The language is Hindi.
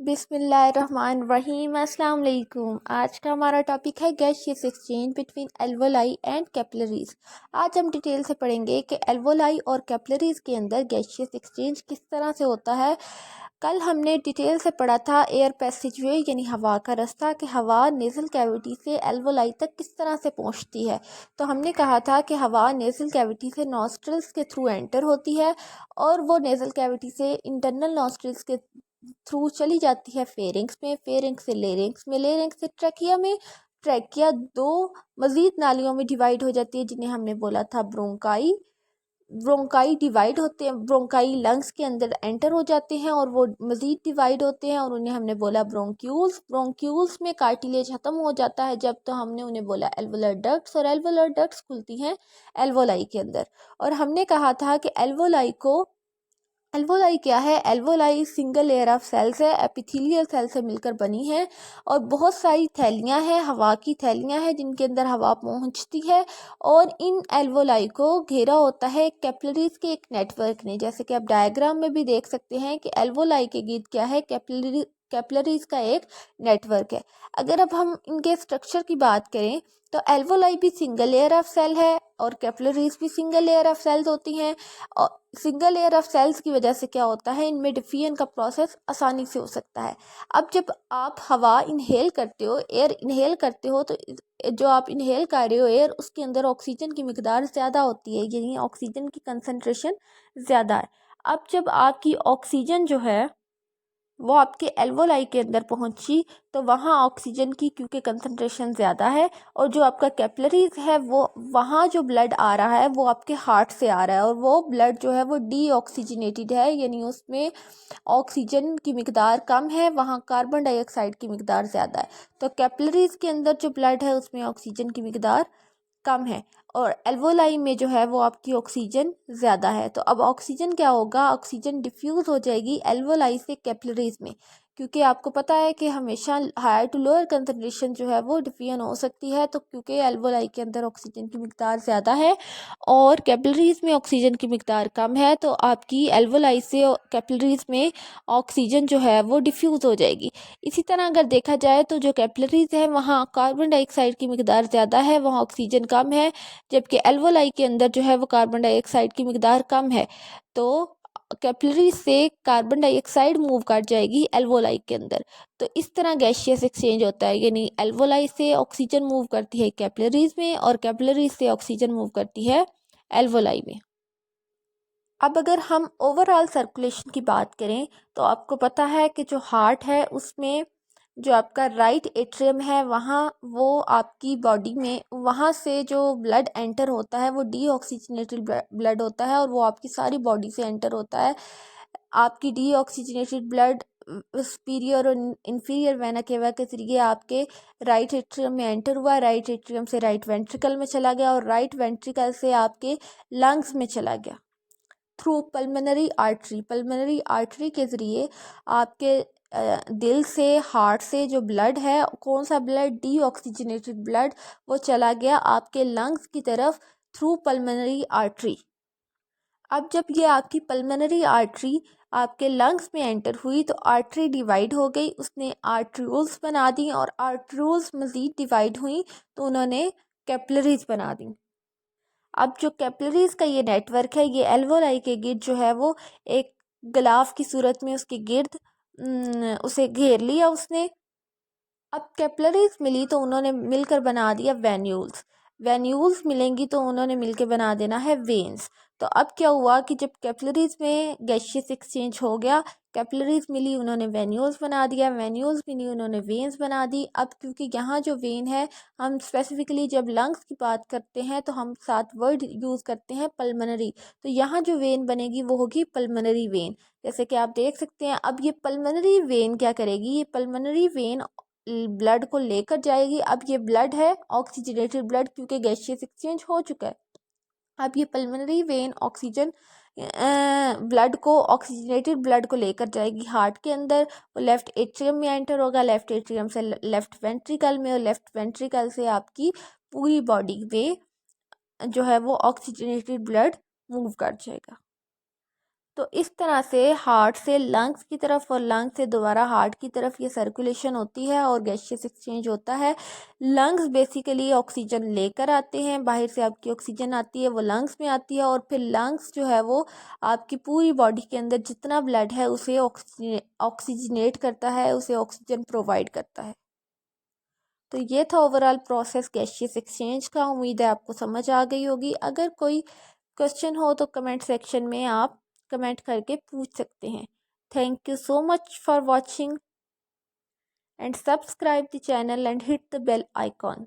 बिस्मिल्लाहिर्रहमानिर्रहीम। अस्सलाम वालेकुम। आज का हमारा टॉपिक है gaseous exchange between alveoli and capillaries. आज हम डिटेल से पढ़ेंगे कि एल्वोलाई और कैपिलरीज के अंदर गैसियस एक्सचेंज किस तरह से होता है। कल हमने डिटेल से पढ़ा था एयर पैसेजवे यानी हवा का रास्ता, कि हवा नेज़ल कैविटी से एल्वोलाई तक किस तरह से पहुंचती है। तो हमने कहा था कि हवा नेज़ल कैविटी से नॉस्ट्रल्स के थ्रू एंटर होती है और वो नेज़ल कैविटी से इंटरनल नॉस्ट्रल्स के थ्रू चली जाती है फेरिंग्स में, फेरिंग्स से लेरिंग्स में, लेरिंग्स से ट्रैकिया में, ट्रैकिया दो मज़ीद नालियों में डिवाइड हो जाती है जिन्हें हमने बोला था ब्रोंकाई। ब्रोंकाई डिवाइड होते हैं, ब्रोंकाई लंग्स के अंदर एंटर हो जाते हैं और वो मज़ीद डिवाइड होते हैं और उन्हें हमने बोला ब्रोंक्यूल्स। ब्रोंक्यूल्स में कार्टिलेज ख़त्म हो जाता है जब, तो हमने उन्हें बोला एल्वोलर डक्ट्स, और एल्वोलर डक्ट्स खुलती हैं एल्वोलाई के अंदर। और हमने कहा था कि एल्वोलाई क्या है। Alveoli single layer of cells है, एपिथेलियल सेल से मिलकर बनी है और बहुत सारी थैलियां हैं, हवा की थैलियां हैं जिनके अंदर हवा पहुंचती है और इन एल्वोलाई को घेरा होता है कैपिलरीज के एक नेटवर्क ने। जैसे कि आप डायग्राम में भी देख सकते हैं कि एल्वोलाई के गिर्द क्या है, कैपिलरीज का एक नेटवर्क है। अगर अब हम इनके स्ट्रक्चर की बात करें तो एल्वोलाई भी सिंगल लेयर ऑफ सेल है और कैपिलरीज भी सिंगल लेयर ऑफ सेल्स होती हैं। और सिंगल लेयर ऑफ सेल्स की वजह से क्या होता है, इनमें डिफिजन का प्रोसेस आसानी से हो सकता है। अब जब आप हवा इनहेल करते हो, एयर इनहेल करते हो, तो जो आप इनहेल कर रहे हो एयर, उसके अंदर ऑक्सीजन की मिकदार ज़्यादा होती है, यानी ऑक्सीजन की कंसनट्रेशन ज़्यादा है। अब जब आपकी ऑक्सीजन जो है वो आपके एल्वोलाई के अंदर पहुंची तो वहाँ ऑक्सीजन की क्योंकि कंसंट्रेशन ज़्यादा है, और जो आपका कैपिलरीज है वो वहाँ जो ब्लड आ रहा है वो आपके हार्ट से आ रहा है और वो ब्लड जो है वो डीऑक्सीजनेटेड है, यानी उसमें ऑक्सीजन की मिकदार कम है, वहाँ कार्बन डाइऑक्साइड की मिकदार ज़्यादा है। तो कैपिलरीज के अंदर जो ब्लड है उसमें ऑक्सीजन की मिकदार कम है और एल्वोलाई में जो है वो आपकी ऑक्सीजन ज़्यादा है। तो अब ऑक्सीजन क्या होगा, ऑक्सीजन डिफ्यूज़ हो जाएगी एल्वोलाई से कैपिलरीज में, क्योंकि आपको पता है कि हमेशा हायर टू लोअर कंसंट्रेशन जो है वो डिफ्यूजन हो सकती है। तो क्योंकि एल्वोलाई के अंदर ऑक्सीजन की मिकदार ज़्यादा है और कैपिलरीज में ऑक्सीजन की मिकदार कम है, तो आपकी एल्वोलाई से कैपिलरीज में ऑक्सीजन जो है वो डिफ्यूज़ हो जाएगी। इसी तरह अगर देखा जाए तो जो कैपिलरीज है वहाँ कार्बन डाइऑक्साइड की मिकदार ज़्यादा है, वहाँ ऑक्सीजन कम है, जबकि एल्वोलाई के अंदर जो है वो कार्बन डाइऑक्साइड की मिकदार कम है। तो कैपिलरी से कार्बन डाइऑक्साइड मूव कर जाएगी एल्वोलाई के अंदर। तो इस तरह गैसियस एक्सचेंज होता है, यानी एल्वोलाई से ऑक्सीजन मूव करती है कैपिलरीज में और कैपिलरीज से ऑक्सीजन मूव करती है एल्वोलाई में। अब अगर हम ओवरऑल सर्कुलेशन की बात करें तो आपको पता है कि जो हार्ट है उसमें जो आपका राइट एट्रियम है वहाँ वो आपकी बॉडी में वहाँ से जो ब्लड एंटर होता है वो डीऑक्सीजनेटेड ब्लड होता है और वो आपकी सारी बॉडी से एंटर होता है। आपकी डीऑक्सीजनेटेड ब्लड सुपीरियर और इन्फीरियर वेना केवा के जरिए आपके राइट एट्रियम में एंटर हुआ, राइट एट्रियम से राइट वेंट्रिकल में चला गया और राइट वेंट्रिकल से आपके लंग्स में चला गया through pulmonary artery. Pulmonary artery के ज़रिए आपके दिल से, हार्ट से जो ब्लड है, कौन सा ब्लड, डीऑक्सीजनेटेड ब्लड, वो चला गया आपके लंग्स की तरफ थ्रू पल्मोनरी आर्टरी। अब जब ये आपकी पल्मोनरी आर्टरी आपके लंग्स में एंटर हुई तो आर्टरी डिवाइड हो गई, उसने आर्ट्रियोल्स बना दी और आर्ट्रियोल्स मज़ीद डिवाइड हुई तो उन्होंने कैपिलरीज बना दी। अब जो कैपिलरीज का ये नेटवर्क है, ये एल्वोलाई के गिर्द जो है वो एक ग्लाफ की सूरत में उसके गिर्द उसे घेर लिया उसने। अब कैपिलरीज मिली तो उन्होंने मिलकर बना दिया वेन्यूल्स, वेन्यूल्स मिलेंगी तो उन्होंने मिलकर बना देना है वेन्स। तो अब क्या हुआ कि जब कैपिलरीज में गैसियस एक्सचेंज हो गया, कैपिलरीज मिली उन्होंने वेन्यूल्स बना दिया, वेन्यूल्स मिली उन्होंने वेन्स बना दी। अब क्योंकि यहाँ जो वेन है, हम स्पेसिफिकली जब लंग्स की बात करते हैं तो हम साथ वर्ड यूज़ करते हैं पल्मोनरी, तो यहाँ जो वेन बनेगी वो होगी पल्मोनरी वेन। जैसे कि आप देख सकते हैं, अब ये पल्मोनरी वेन क्या करेगी, ये पल्मोनरी वेन ब्लड को लेकर जाएगी। अब ये ब्लड है ऑक्सीजनेटेड ब्लड, क्योंकि गैसियस एक्सचेंज हो चुका है। अब ये पल्मोनरी वेन ऑक्सीजन ब्लड को, ऑक्सीजनेटेड ब्लड को लेकर जाएगी हार्ट के अंदर। वो लेफ्ट एट्रियम में एंटर होगा, लेफ्ट एट्रियम से लेफ्ट वेंट्रिकल में और लेफ्ट वेंट्रिकल से आपकी पूरी बॉडी में जो है वो ऑक्सीजनेटेड ब्लड मूव कर जाएगा। तो इस तरह से हार्ट से लंग्स की तरफ और लंग्स से दोबारा हार्ट की तरफ ये सर्कुलेशन होती है और गैसियस एक्सचेंज होता है। लंग्स बेसिकली ऑक्सीजन लेकर आते हैं, बाहर से आपकी ऑक्सीजन आती है वो लंग्स में आती है, और फिर लंग्स जो है वो आपकी पूरी बॉडी के अंदर जितना ब्लड है उसे ऑक्सीजनेट करता है, उसे ऑक्सीजन प्रोवाइड करता है। तो ये था ओवरऑल प्रोसेस गैसियस एक्सचेंज का। उम्मीद है आपको समझ आ गई होगी। अगर कोई क्वेश्चन हो तो कमेंट सेक्शन में आप कमेंट करके पूछ सकते हैं। Thank you so much for watching and subscribe the channel and hit the bell icon.